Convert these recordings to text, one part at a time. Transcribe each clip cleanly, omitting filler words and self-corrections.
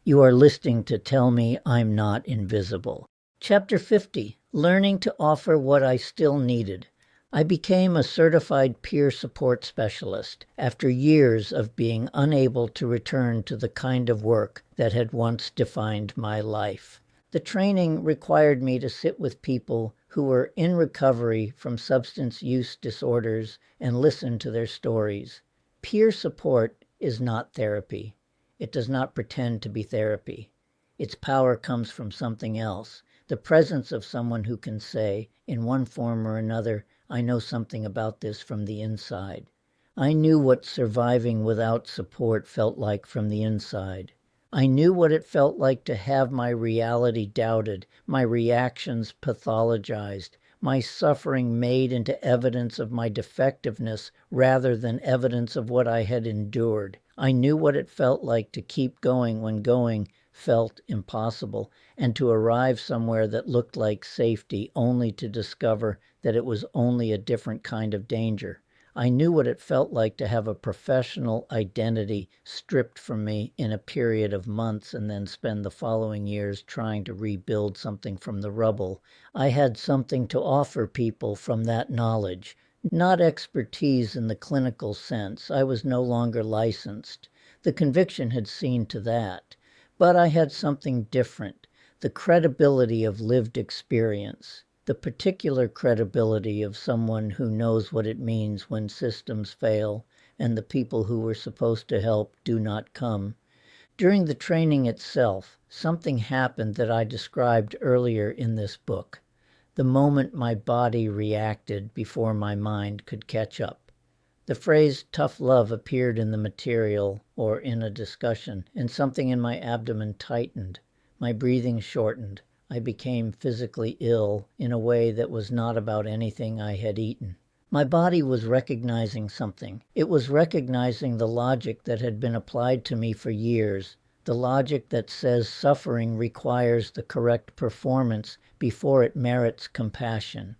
You are listening to Tell Me I'm Not Invisible. Chapter 50, Learning to Offer What I Still Needed. I became a certified peer support specialist after years of being unable to return to the kind of work that had once defined my life. The training required me to sit with people who were in recovery from substance use disorders and listen to their stories. Peer support is not therapy. It does not pretend to be therapy. Its power comes from something else, the presence of someone who can say, in one form or another, I know something about this from the inside. I knew what surviving without support felt like from the inside. I knew what it felt like to have my reality doubted, my reactions pathologized, my suffering made into evidence of my defectiveness rather than evidence of what I had endured. I knew what it felt like to keep going when going felt impossible, and to arrive somewhere that looked like safety only to discover that it was only a different kind of danger. I knew what it felt like to have a professional identity stripped from me in a period of months and then spend the following years trying to rebuild something from the rubble. I had something to offer people from that knowledge. Not expertise in the clinical sense. I was no longer licensed. The conviction had seen to that. But I had something different, the credibility of lived experience. The particular credibility of someone who knows what it means when systems fail and the people who were supposed to help do not come. During the training itself, something happened that I described earlier in this book, the moment my body reacted before my mind could catch up. The phrase tough love appeared in the material or in a discussion, and something in my abdomen tightened. My breathing shortened. I became physically ill in a way that was not about anything I had eaten. My body was recognizing something. It was recognizing the logic that had been applied to me for years, the logic that says suffering requires the correct performance before it merits compassion.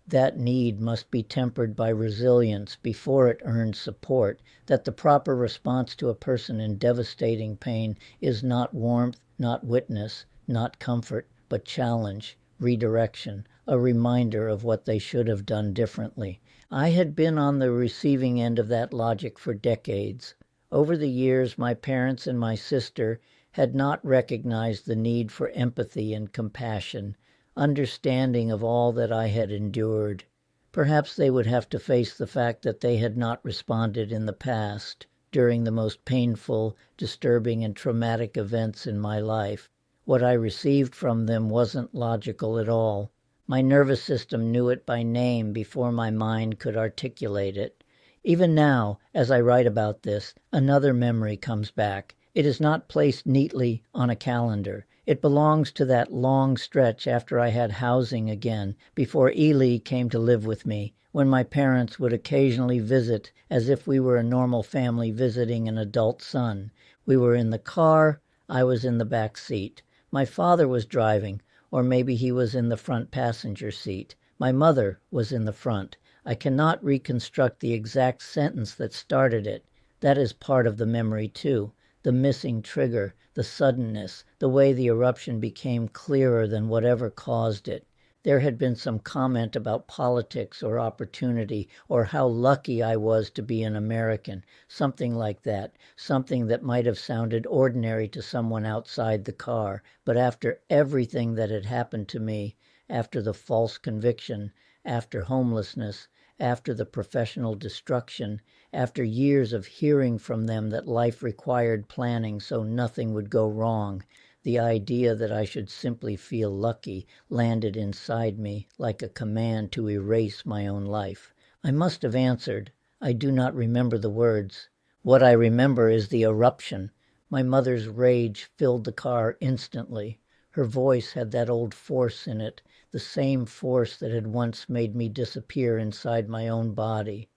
That need must be tempered by resilience before it earns support, that the proper response to a person in devastating pain is not warmth, not witness, not comfort, but challenge, redirection, a reminder of what they should have done differently. I had been on the receiving end of that logic for decades. Over the years, my parents and my sister had not recognized the need for empathy and compassion, understanding of all that I had endured. Perhaps they would have to face the fact that they had not responded in the past, during the most painful, disturbing, and traumatic events in my life. What I received from them wasn't logical at all. My nervous system knew it by name before my mind could articulate it. Even now, as I write about this, another memory comes back. It is not placed neatly on a calendar. It belongs to that long stretch after I had housing again, before Ely came to live with me, when my parents would occasionally visit as if we were a normal family visiting an adult son. We were in the car, I was in the back seat. My father was driving, or maybe he was in the front passenger seat. My mother was in the front. I cannot reconstruct the exact sentence that started it. That is part of the memory too. The missing trigger, the suddenness, the way the eruption became clearer than whatever caused it. There had been some comment about politics or opportunity, or how lucky I was to be an American, something like that, something that might have sounded ordinary to someone outside the car. But after everything that had happened to me, after the false conviction, after homelessness, after the professional destruction, after years of hearing from them that life required planning so nothing would go wrong, the idea that I should simply feel lucky landed inside me like a command to erase my own life. I must have answered. I do not remember the words. What I remember is the eruption. My mother's rage filled the car instantly. Her voice had that old force in it, the same force that had once made me disappear inside my own body.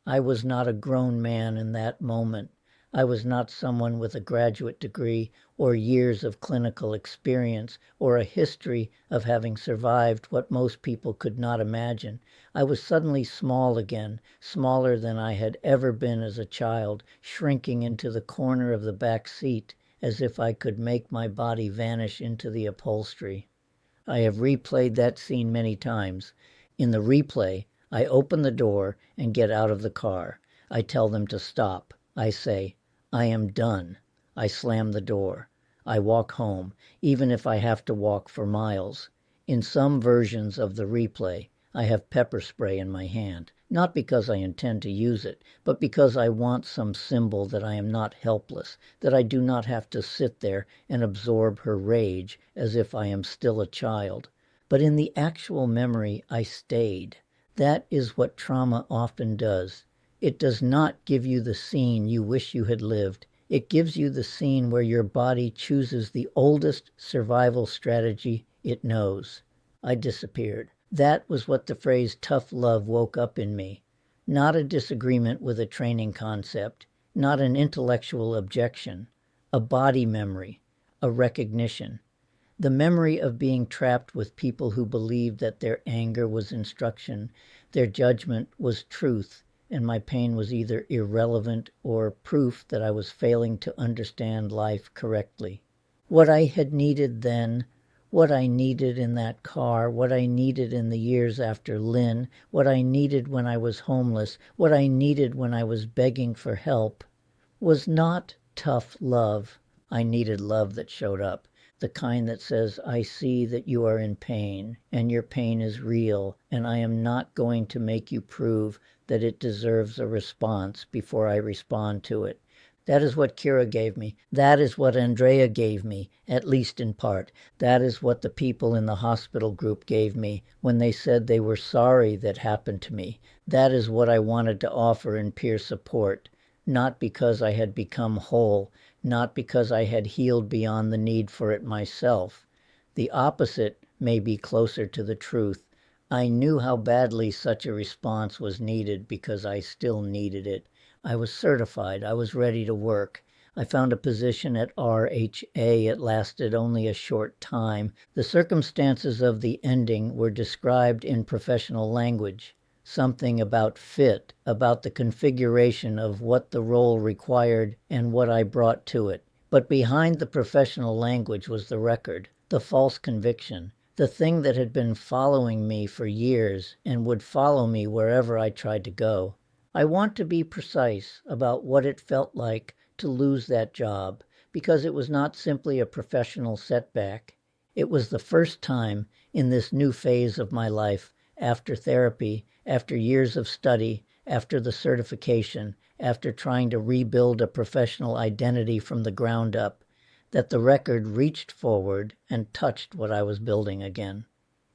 I was not a grown man in that moment. I was not someone with a graduate degree or years of clinical experience or a history of having survived what most people could not imagine. I was suddenly small again, smaller than I had ever been as a child, shrinking into the corner of the back seat as if I could make my body vanish into the upholstery. I have replayed that scene many times. In the replay, I open the door and get out of the car. I tell them to stop. I say, I am done. I slam the door. I walk home, even if I have to walk for miles. In some versions of the replay, I have pepper spray in my hand, not because I intend to use it, but because I want some symbol that I am not helpless, that I do not have to sit there and absorb her rage as if I am still a child. But in the actual memory, I stayed. That is what trauma often does. It does not give you the scene you wish you had lived. It gives you the scene where your body chooses the oldest survival strategy it knows. I disappeared. That was what the phrase tough love woke up in me. Not a disagreement with a training concept, not an intellectual objection, a body memory, a recognition. The memory of being trapped with people who believed that their anger was instruction, their judgment was truth, and my pain was either irrelevant or proof that I was failing to understand life correctly. What I had needed then, what I needed in that car, what I needed in the years after Lynn, what I needed when I was homeless, what I needed when I was begging for help, was not tough love. I needed love that showed up. The kind that says, I see that you are in pain, and your pain is real, and I am not going to make you prove that it deserves a response before I respond to it. That is what Kira gave me. That is what Andrea gave me, at least in part. That is what the people in the hospital group gave me when they said they were sorry that happened to me. That is what I wanted to offer in peer support, not because I had become whole, not because I had healed beyond the need for it myself. The opposite may be closer to the truth. I knew how badly such a response was needed because I still needed it. I was certified. I was ready to work. I found a position at RHA. It lasted only a short time. The circumstances of the ending were described in professional language. Something about fit, about the configuration of what the role required and what I brought to it. But behind the professional language was the record, the false conviction, the thing that had been following me for years and would follow me wherever I tried to go. I want to be precise about what it felt like to lose that job, because it was not simply a professional setback. It was the first time in this new phase of my life, after therapy, after years of study, after the certification, after trying to rebuild a professional identity from the ground up, that the record reached forward and touched what I was building again.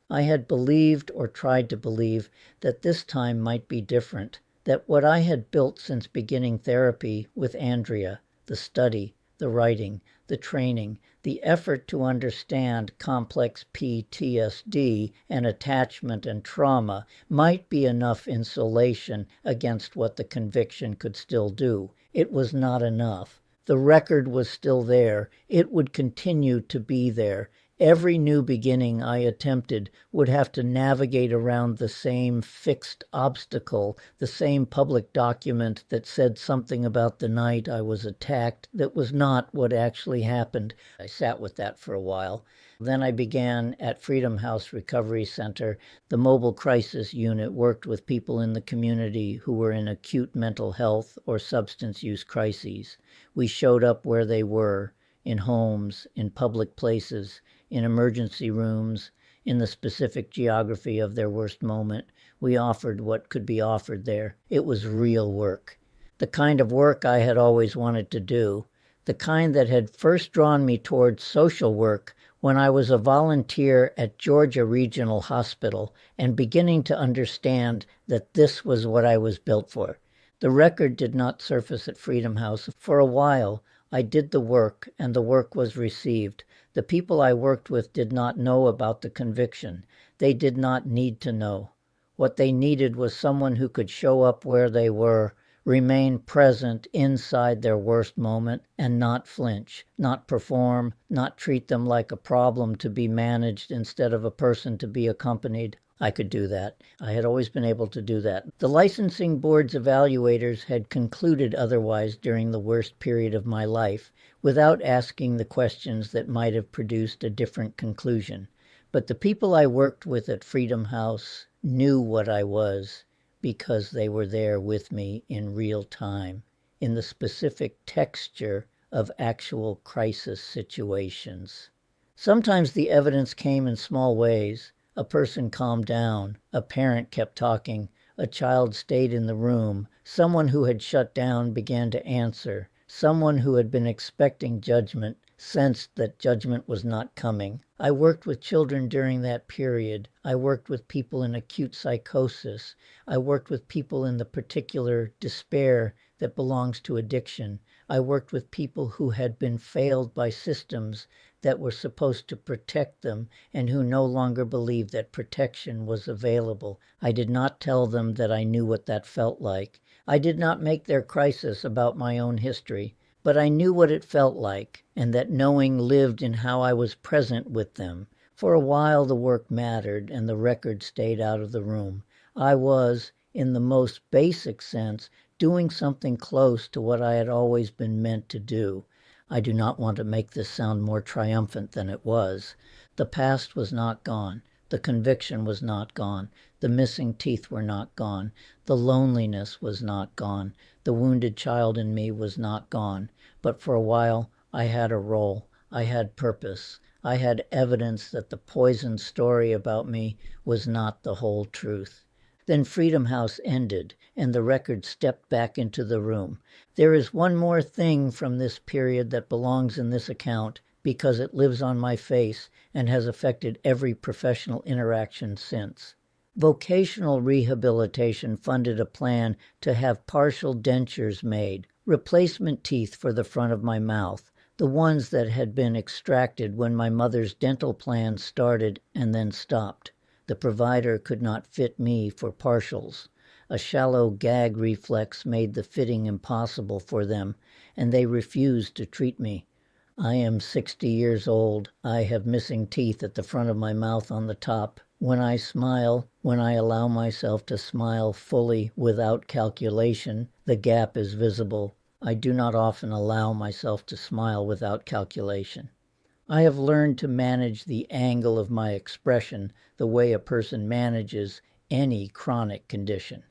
I had believed or tried to believe that this time might be different, that what I had built since beginning therapy with Andrea, the study, the writing, the training, the effort to understand complex PTSD and attachment and trauma might be enough insulation against what the conviction could still do. It was not enough. The record was still there. It would continue to be there. Every new beginning I attempted would have to navigate around the same fixed obstacle, the same public document that said something about the night I was attacked that was not what actually happened. I sat with that for a while. Then I began at Freedom House Recovery Center. The mobile crisis unit worked with people in the community who were in acute mental health or substance use crises. We showed up where they were, in homes, in public places, in emergency rooms, in the specific geography of their worst moment. We offered what could be offered there. It was real work. The kind of work I had always wanted to do. The kind that had first drawn me towards social work when I was a volunteer at Georgia Regional Hospital and beginning to understand that this was what I was built for. The record did not surface at Freedom House. For a while, I did the work, and the work was received. The people I worked with did not know about the conviction. They did not need to know. What they needed was someone who could show up where they were, remain present inside their worst moment, and not flinch, not perform, not treat them like a problem to be managed instead of a person to be accompanied. I could do that. I had always been able to do that. The licensing board's evaluators had concluded otherwise during the worst period of my life, without asking the questions that might have produced a different conclusion. But the people I worked with at Freedom House knew what I was because they were there with me in real time, in the specific texture of actual crisis situations. Sometimes the evidence came in small ways. A person calmed down, a parent kept talking, a child stayed in the room, someone who had shut down began to answer, someone who had been expecting judgment sensed that judgment was not coming. I worked with children during that period. I worked with people in acute psychosis. I worked with people in the particular despair that belongs to addiction. I worked with people who had been failed by systems that were supposed to protect them and who no longer believed that protection was available. I did not tell them that I knew what that felt like. I did not make their crisis about my own history, but I knew what it felt like, and that knowing lived in how I was present with them. For a while the work mattered and the record stayed out of the room. I was, in the most basic sense, doing something close to what I had always been meant to do. I do not want to make this sound more triumphant than it was. The past was not gone. The conviction was not gone. The missing teeth were not gone. The loneliness was not gone. The wounded child in me was not gone. But for a while, I had a role. I had purpose. I had evidence that the poisoned story about me was not the whole truth. Then Freedom House ended, and the record stepped back into the room. There is one more thing from this period that belongs in this account because it lives on my face and has affected every professional interaction since. Vocational rehabilitation funded a plan to have partial dentures made, replacement teeth for the front of my mouth, the ones that had been extracted when my mother's dental plan started and then stopped. The provider could not fit me for partials. A shallow gag reflex made the fitting impossible for them, and they refused to treat me. I am 60 years old. I have missing teeth at the front of my mouth on the top. When I smile, when I allow myself to smile fully without calculation, the gap is visible. I do not often allow myself to smile without calculation. I have learned to manage the angle of my expression the way a person manages any chronic condition,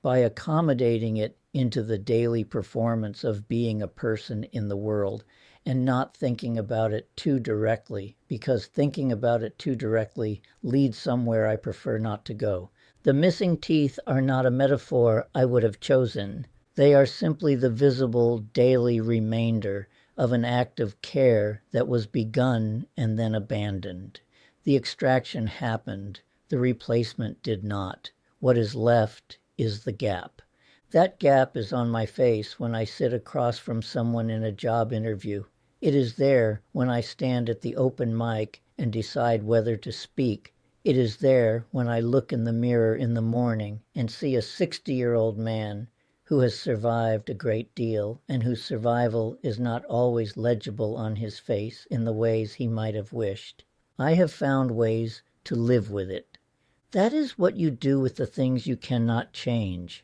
by accommodating it into the daily performance of being a person in the world and not thinking about it too directly, because thinking about it too directly leads somewhere I prefer not to go. The missing teeth are not a metaphor I would have chosen. They are simply the visible daily remainder of an act of care that was begun and then abandoned. The extraction happened. The replacement did not. What is left is the gap. That gap is on my face when I sit across from someone in a job interview. It is there when I stand at the open mic and decide whether to speak. It is there when I look in the mirror in the morning and see a 60-year-old man who has survived a great deal and whose survival is not always legible on his face in the ways he might have wished. I have found ways to live with it. That is what you do with the things you cannot change.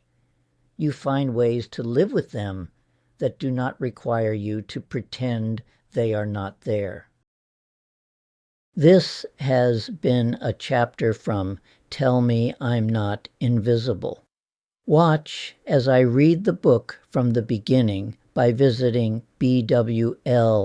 You find ways to live with them that do not require you to pretend they are not there. This has been a chapter from Tell Me I'm Not Invisible. Watch as I read the book from the beginning by visiting bwlinks.me/NIA.